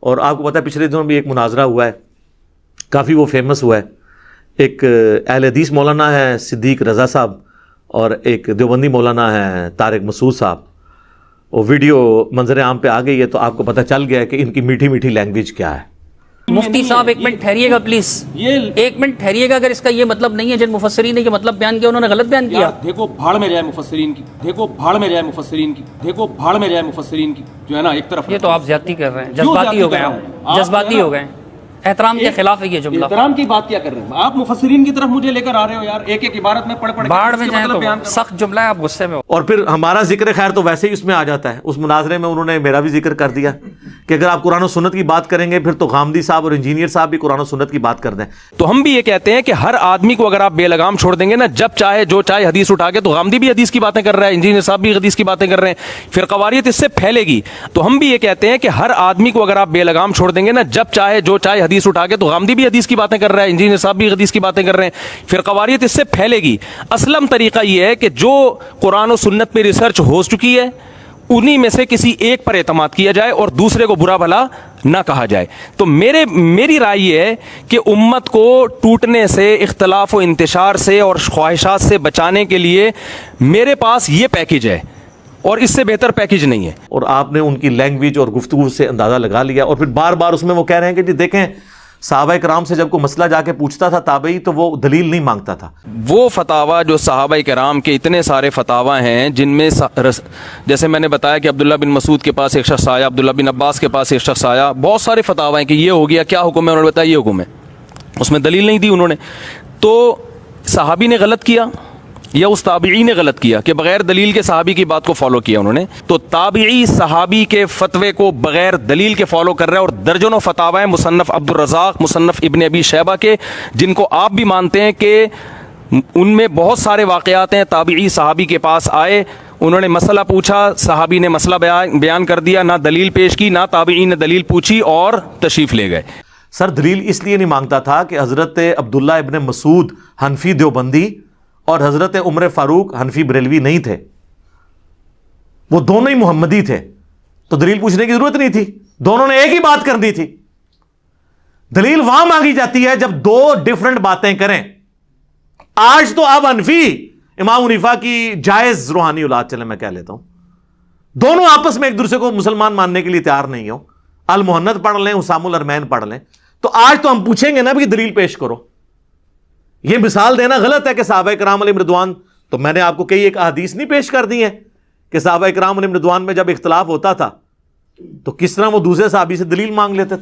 اور آپ کو پتہ ہے پچھلے دنوں بھی ایک مناظرہ ہوا ہے، کافی وہ فیمس ہوا ہے. ایک اہل حدیث مولانا ہے صدیق رضا صاحب اور ایک دیوبندی مولانا ہے طارق مسعود صاحب. وہ ویڈیو منظر عام پہ آ گئی ہے تو آپ کو پتہ چل گیا ہے کہ ان کی میٹھی میٹھی لینگویج کیا ہے. مفتی صاحب ایک منٹ ٹھہریے گا پلیز، ایک منٹ ٹھہریے گا. اگر اس کا یہ مطلب نہیں ہے جن مفسرین نے یہ مطلب بیان کیا انہوں نے غلط بیان کیا. دیکھو بھاڑ میں جائے مفسرین کی، دیکھو بھاڑ میں جائے مفسرین کی، دیکھو بھاڑ میں جائے مفسرین کی، جو ہے نا ایک طرف. یہ تو آپ زیادتی کر رہے ہیں، جذباتی ہو گئے آپ، جذباتی ہو گئے. احترام کے خلاف ہے یہ جملہ. احترام کی بات کیا کر رہے ہیں آپ؟ مفسرین کی طرف مجھے لے کر آ رہے ہو یار، ایک ایک عبارت میں پڑھ باڑ میں جائیں تو سخت جملہ ہے، آپ غصے میں ہو. اور پھر ہمارا ذکر خیر تو ویسے ہی اس میں آ جاتا ہے. اس مناظرے میں انہوں نے میرا بھی ذکر کر دیا کہ اگر آپ قرآن و سنت کی بات کریں گے پھر تو غامدی صاحب اور انجینئر صاحب بھی قرآن و سنت کی بات کر دیں. تو ہم بھی یہ کہتے ہیں کہ ہر آدمی کو اگر آپ بے لگام چھوڑ دیں گے نا، جب چاہے جو چاہے حدیث اٹھا کے، تو غامدی بھی حدیث کی باتیں کر رہا ہے، انجینئر صاحب بھی حدیث کی باتیں کر رہے ہیں، پھر قواریت اس سے پھیلے گی. تو ہم بھی یہ کہتے ہیں کہ ہر آدمی کو اگر آپ بے لگام چھوڑ دیں گے نا، جب چاہے جو چاہے حدیث اٹھا کے، تو غامدی بھی حدیث کی باتیں کر رہا ہے، انجینئر صاحب بھی حدیث کی باتیں کر رہے ہیں، پھر قواریت اس سے پھیلے گی. اسلم طریقہ یہ ہے کہ جو قرآن و سنت پہ ریسرچ ہو چکی ہے انہی میں سے کسی ایک پر اعتماد کیا جائے اور دوسرے کو برا بھلا نہ کہا جائے. تو میری رائے یہ ہے کہ امت کو ٹوٹنے سے، اختلاف و انتشار سے اور خواہشات سے بچانے کے لیے میرے پاس یہ پیکیج ہے اور اس سے بہتر پیکیج نہیں ہے. اور آپ نے ان کی لینگویج اور گفتگو سے اندازہ لگا لیا. اور پھر بار بار اس میں وہ کہہ رہے ہیں کہ جی دیکھیں صحابہ کرام سے جب کوئی مسئلہ جا کے پوچھتا تھا تابعی تو وہ دلیل نہیں مانگتا تھا. وہ فتاوی جو صحابہ کرام کے اتنے سارے فتاوی ہیں جن میں جیسے میں نے بتایا کہ عبداللہ بن مسعود کے پاس ایک شخص آیا، عبداللہ بن عباس کے پاس ایک شخص آیا، بہت سارے فتاوی ہیں کہ یہ ہو گیا، کیا حکم ہے، انہوں نے بتایا یہ حکم ہے، اس میں دلیل نہیں دی انہوں نے. تو صحابی نے غلط کیا یا اس تابعی نے غلط کیا کہ بغیر دلیل کے صحابی کی بات کو فالو کیا انہوں نے؟ تو تابعی صحابی کے فتوے کو بغیر دلیل کے فالو کر رہے ہیں. اور درجنوں فتاوی ہیں مصنف عبد الرزاق، مصنف ابن ابی شیبہ کے، جن کو آپ بھی مانتے ہیں کہ ان میں بہت سارے واقعات ہیں. تابعی صحابی کے پاس آئے، انہوں نے مسئلہ پوچھا، صحابی نے مسئلہ بیان کر دیا، نہ دلیل پیش کی، نہ تابعی نے دلیل پوچھی اور تشریف لے گئے. سر دلیل اس لیے نہیں مانگتا تھا کہ حضرت عبداللہ ابن مسعود حنفی دیوبندی اور حضرت عمر فاروق حنفی بریلوی نہیں تھے، وہ دونوں ہی محمدی تھے. تو دلیل پوچھنے کی ضرورت نہیں تھی، دونوں نے ایک ہی بات کرنی تھی. دلیل وہاں مانگی جاتی ہے جب دو ڈیفرنٹ باتیں کریں. آج تو آپ حنفی امام حنیفہ کی جائز روحانی اولاد، چلیں میں کہہ لیتا ہوں، دونوں آپس میں ایک دوسرے کو مسلمان ماننے کے لیے تیار نہیں ہو. المحنت پڑھ لیں، حسام الارمین پڑھ لیں. تو آج تو ہم پوچھیں گے نا بھی دلیل پیش کرو. یہ مثال دینا غلط ہے کہ صحابہ کرام علیہم رضوان، تو میں نے آپ کو کئی ایک احادیث نہیں پیش کر دی ہیں کہ صحابہ کرام علیہم رضوان میں جب اختلاف ہوتا تھا تو کس طرح وہ دوسرے صحابی سے دلیل مانگ لیتے تھے.